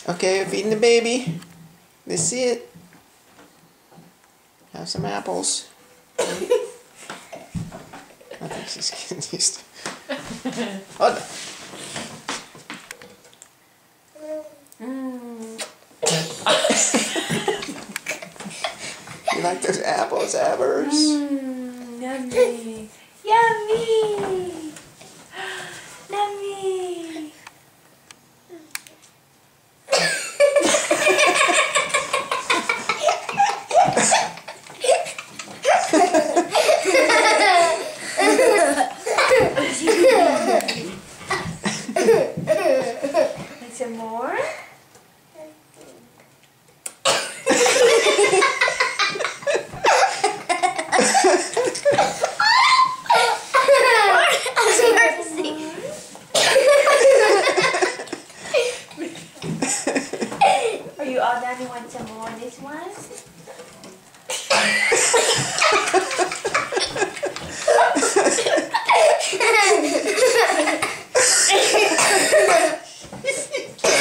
Okay, I'm feeding the baby. Let's see it. Have some apples. I think she's getting used to it. Oh, you like those apples, Evers? Yummy. Yummy. Yummy. Need some more? Are you all done? You want some more of this one?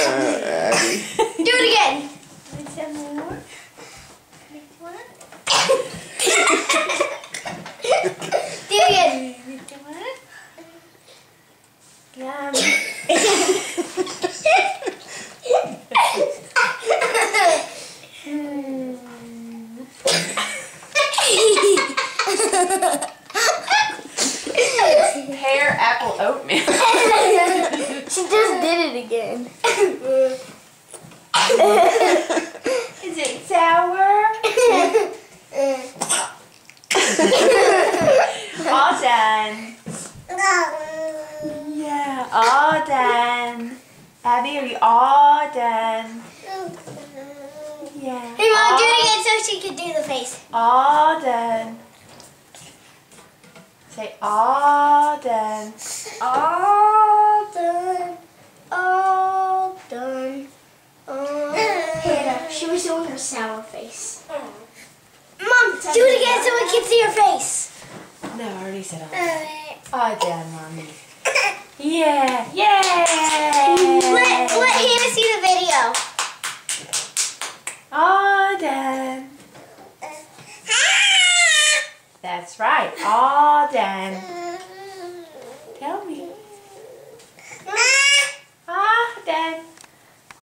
Abby. Do it again. Want some more? Next one? Do it again. Next one? Yummy. Pear apple oatmeal. She just did it again. Is it sour? All done. Yeah, all done. Abby, are you all done? Yeah. Hey, Mom, do it again so she can do the face. All done. Say all done. All done. All done. Hannah, she was doing her sour face. Mom, do it again so we can see your face. No, I already said all done, Mommy. Yeah, yay! Let Hannah see the video. All done. That's right, all done.